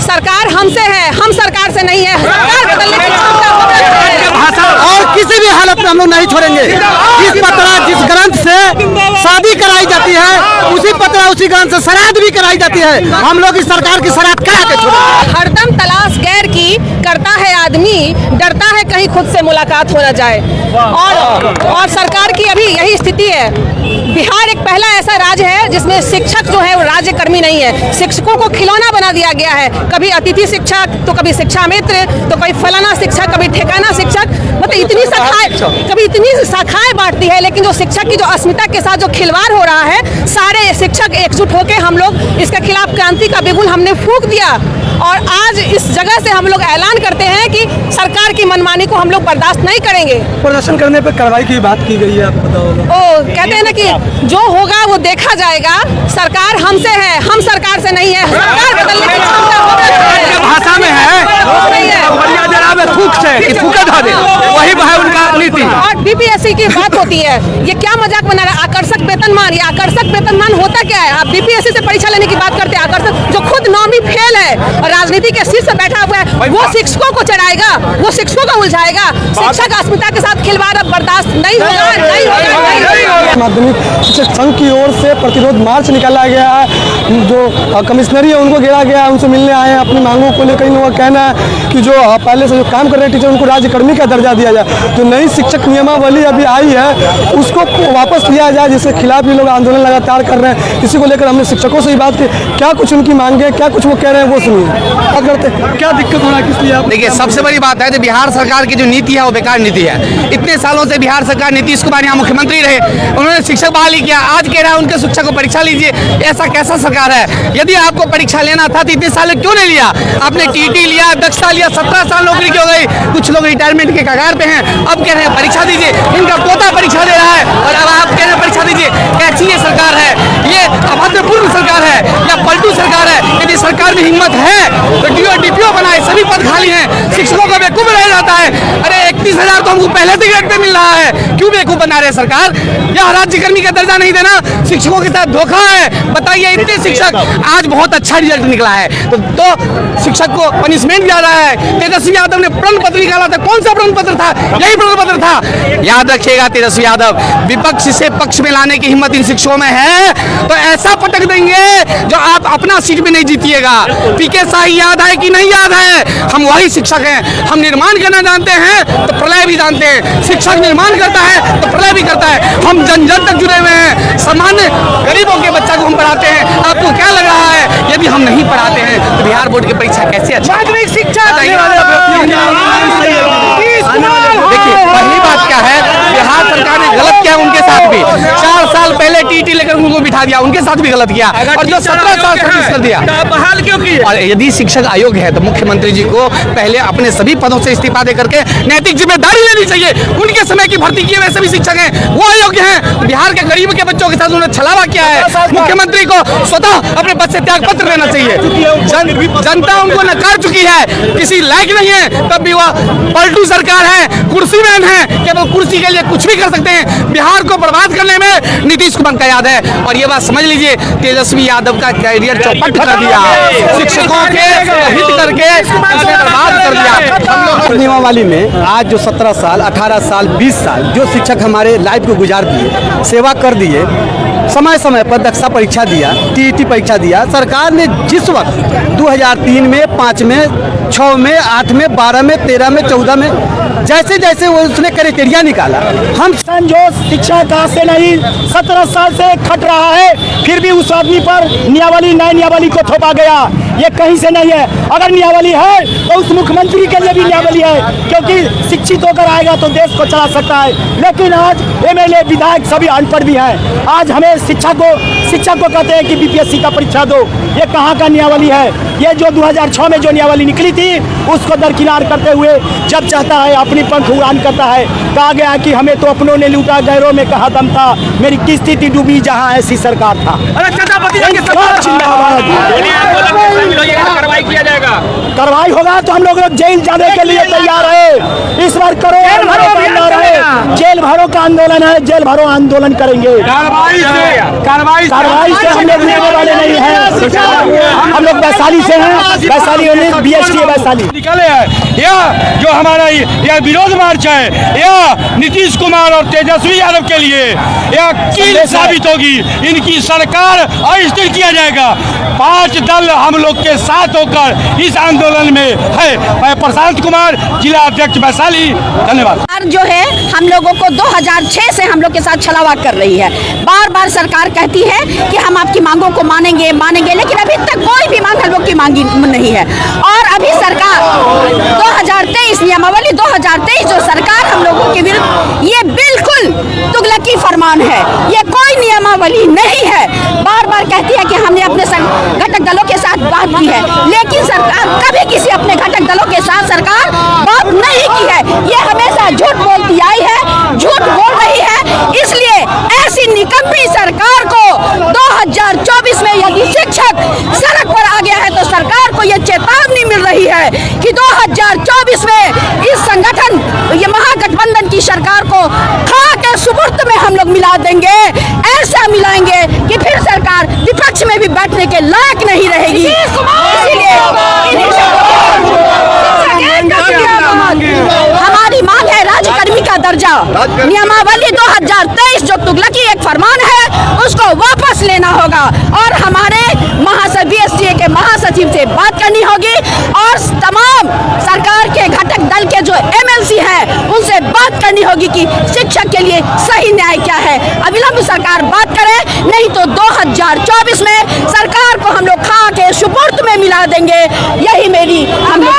सरकार हमसे है, हम सरकार से नहीं है। सरकार बदलने की क्षमता और किसी भी हालत में हम लोग नहीं छोड़ेंगे। जिस पतरा जिस ग्रंथ से शादी कराई जाती है, उसी पतरा उसी ग्रंथ से श्राद्ध भी कराई जाती है। हम लोग इस सरकार की श्राद्ध करा के छोड़ेंगे। हरदम तलाश गैर की करता है आदमी, डरता है कहीं खुद से मुलाकात हो न जाए। और सरकार की अभी यही स्थिति है। बिहार एक पहला ऐसा राज्य है जिसमें शिक्षक जो है वो राज्यकर्मी नहीं है। शिक्षकों को खिलौना बना दिया गया है। कभी अतिथि शिक्षक, तो कभी शिक्षा मित्र, तो कभी फलाना शिक्षक, कभी ठिकाना शिक्षक। मतलब इतनी शाखाएं बांटती है, लेकिन जो शिक्षक की जो अस्मिता के साथ जो खिलवाड़ हो रहा है, सारे शिक्षक एकजुट होकर हम लोग इसके खिलाफ क्रांति का बिगुल हमने फूंक दिया। और आज इस जगह से हम लोग ऐलान करते हैं कि सरकार की मनमानी को हम लोग बर्दाश्त नहीं करेंगे। प्रदर्शन करने पर कार्रवाई की बात की गई है, आपको पता होगा। कहते हैं ना कि जो होगा वो देखा जाएगा। सरकार हमसे है, हम सरकार से नहीं है। सरकार बदलने की क्षमता भाषा में है, थूक से थूके धा दे, वही है उनका नीति। और बीपीएससी की बात होती है, ये क्या मजाक बना रहा है? आकर्षक वेतनमान, ये आकर्षक वेतनमान होता क्या है? आप बीपीएससी से परीक्षा लेने की बात करते हैं। आकर्षक जो खुद नौवीं फेल है और राजनीति के शीर्ष से बैठा हुआ है, वो शिक्षकों को चढ़ाएगा, वो शिक्षकों को उलझाएगा। शिक्षक अस्मिता के साथ खिलवाड़ अब बर्दाश्त नहीं होगा, नहीं होगा। माध्यमिक शिक्षक संघ की ओर से प्रतिरोध मार्च निकाला गया है। जो कमिश्नरी है उनको घेरा गया है, उनसे मिलने आए हैं। अपनी मांगों को लेकर इन लोगों का कहना है कि जो पहले से जो काम कर रहे हैं टीचर, उनको राज्यकर्मी का दर्जा दिया जाए। जो नई शिक्षक नियमावली अभी आई है उसको वापस लिया जाए, जिसके खिलाफ ये लोग आंदोलन लगातार कर रहे हैं। इसी को लेकर हमने शिक्षकों से ही बात की, क्या कुछ उनकी मांगे, क्या कुछ वो कह रहे हैं, वो सुनिए। क्या करते, क्या दिक्कत हो रहा है, किस लिए? देखिए, सबसे बड़ी बात है जो बिहार सरकार की जो नीति है वो बेकार नीति है। इतने सालों से बिहार सरकार नीतीश कुमार यहाँ मुख्यमंत्री रहे, उन्होंने शिक्षक बहाली किया। आज कह रहा है उनके शिक्षक को परीक्षा लीजिए। ऐसा कैसा सरकार है? यदि आपको परीक्षा लेना था तो इतने साल क्यों नहीं लिया? आपने टीटी लिया, दक्षता लिया, 17 साल नौकरी की हो गई। कुछ लोग रिटायरमेंट के कगार पे हैं, अब कह रहे हैं परीक्षा दीजिए। इनका पोता परीक्षा दे रहा है और अब आप कह रहे हैं परीक्षा दीजिए। कैसी ये सरकार है? ये अभद्रपूर्ण सरकार है या पलटू सरकार है? यदि सरकार में हिम्मत है तो डीपीओ बनाए, सभी पद खाली हैं। शिक्षकों का बेवकूफ रह जाता है। अरे 31,000 तो हमको पहले से ग्रेड पे मिल रहा है, क्यों बेवकूफ बना रहे सरकार? या राज्यकर्मी का दर्जा नहीं देना शिक्षकों के साथ धोखा है? बताइए, इतने शिक्षक आज बहुत अच्छा रिजल्ट निकला है तो शिक्षक को पनिशमेंट दिया रहा है। तेजस्वी यादव ने प्रमाण पत्र निकाला था, कौन सा प्रमाण पत्र था? यही प्रमाण पत्र था। याद रखिएगा तेजस्वी यादव, विपक्ष से पक्ष में लाने की हिम्मत इन शिक्षकों में है तो ऐसा पटक देंगे जो आप अपना सीट में नहीं जीतिएगा। पीके शाही याद है कि नहीं याद है? हम वही शिक्षक हैं। हम निर्माण करना जानते हैं तो प्रलय भी जानते हैं। शिक्षक निर्माण करता है तो प्रलय भी करता है। हम जन जन तक जुड़े हुए हैं। सामान्य गरीबों के बच्चा को हम पढ़ाते हैं। आपको क्या लग रहा है यदि हम नहीं पढ़ाते हैं तो बिहार बोर्ड की परीक्षा कैसे अच्छा? माध्यमिक शिक्षा देखिए, पहली बात क्या है, बिहार सरकार ने गलत किया उनके साथ भी। 4 साल पहले टीटी लेकर उनको बिठा दिया, उनके साथ भी गलत किया। और जो 17 साल सर्विस कर दिया, बहाल क्यों किया? और यदि शिक्षक आयोग है तो मुख्यमंत्री जी को पहले अपने सभी पदों से इस्तीफा दे करके नैतिक जिम्मेदारी लेनी चाहिए। उनके समय की भर्ती किए वैसे भी शिक्षक हैं, वो अयोग्य हैं। बिहार के गरीब के बच्चों के साथ उन्होंने छलावा किया है। मुख्यमंत्री को स्वतः अपने पद से त्याग पत्र देना चाहिए। जनता उनको नकार चुकी है, किसी लायक नहीं है। तब भी वह पलटू सरकार है, कुर्सी मैन है, केवल कुर्सी के लिए कुछ भी कर सकते हैं। बिहार को बर्बाद करने में नीतीश कुमार का याद है। और ये बात समझ लीजिए, तेजस्वी यादव का कैरियर चौपट कर दिया, शिक्षकों के हित करके बर्बाद कर दिया। नियमावली में आज जो 17 साल, 18 साल, 20 साल जो शिक्षक हमारे लाइफ को गुजार दिए, सेवा कर दिए, समय समय पर दक्षता परीक्षा दिया, टीईटी परीक्षा दिया, सरकार ने जिस वक्त 2003 में, 5 में, 6 में, 8 में, 12 में, 13 में, 14 में जैसे जैसे वो उसने क्राइटेरिया निकाला, हम जो शिक्षा का से नहीं 17 साल से खट रहा है, फिर भी उस आदमी पर नियावली नई नियावली को थोपा गया। ये कहीं से नहीं है। अगर नियावली है तो उस मुख्यमंत्री के लिए भी नियावली है, क्योंकि शिक्षित होकर आएगा तो देश को चला सकता है। लेकिन आज एमएलए विधायक सभी अनपढ़ भी हैं। आज हमें शिक्षा को कहते हैं कि बीपीएससी का परीक्षा दो, ये कहाँ का नियावली है? ये जो 2006 में जो नियावली निकली थी उसको दरकिनार करते हुए जब चाहता है अपनी पंख उड़ान करता है। कहा गया कि हमें तो अपनों ने लूटा, गैरों में कहा दम था, मेरी किस्ती थी डूबी जहाँ ऐसी सरकार था। कार्रवाई किया जाएगा। कार्रवाई होगा तो हम लोग जेल जाने के लिए तैयार है। इस बार करो जेल भरो का आंदोलन है, जेल भरो आंदोलन करेंगे। कार्रवाई से हम लोग लेने वाले नहीं हैं। हम लोग वैशाली से हैं, वैशाली BST वैशाली निकले हैं। यह जो हमारा यह विरोध मार्च है, यह नीतीश कुमार और तेजस्वी यादव के लिए यह कील साबित होगी। इनकी सरकार अस्थिर किया जाएगा। 5 दल हम लोग के साथ होकर इस आंदोलन में है। मैं प्रशांत कुमार, जिला अध्यक्ष वैशाली, धन्यवाद। जो है हम लोगों को 2006 से हम लोग के साथ छलावा कर रही है। बार बार सरकार कहती है कि हम आपकी मांगों को मानेंगे, लेकिन अभी तक कोई भी मांग हम लोग की मांगी नहीं है। और अभी सरकार 2023 नियमावली 2023 जो सरकार हम लोगों के विरुद्ध, ये बिल्कुल तुगलकी फरमान है, ये कोई नियमावली नहीं है। बार बार कहती है कि हमने अपने घटक दलों के साथ बात की है, लेकिन सरकार कभी किसी अपने घटक दलों के साथ सरकार बात नहीं की है। ये हमेशा झूठ बोलती आई है, झूठ बोल रही है। इसलिए ऐसी निकम्मी सरकार को 2024 में यदि शिक्षक सड़क पर आ गया है तो सरकार को यह चेतावनी मिल रही है कि 2024 में इस संगठन, ये महागठबंधन की सरकार को खा के सुपुर्द में हम लोग मिला देंगे। ऐसा मिलाएंगे कि फिर सरकार विपक्ष में भी बैठने के लायक नहीं रहेगी। इसीलिए हमारी मांग है राज्यकर्मी का दर्जा। नियमावली 2023 जो तुगलकी एक फरमान है, उसको वापस लेना होगा और हमारे BSTA के महासचिव से बात करनी होगी और तमाम सरकार के घटक दल के जो MLC हैं उनसे बात करनी होगी कि शिक्षक के लिए सही न्याय क्या है। अविलंब सरकार बात करे, नहीं तो 2024 में सरकार को हम लोग खा के सुपुर्द में मिला देंगे। यही मेरी हम लोग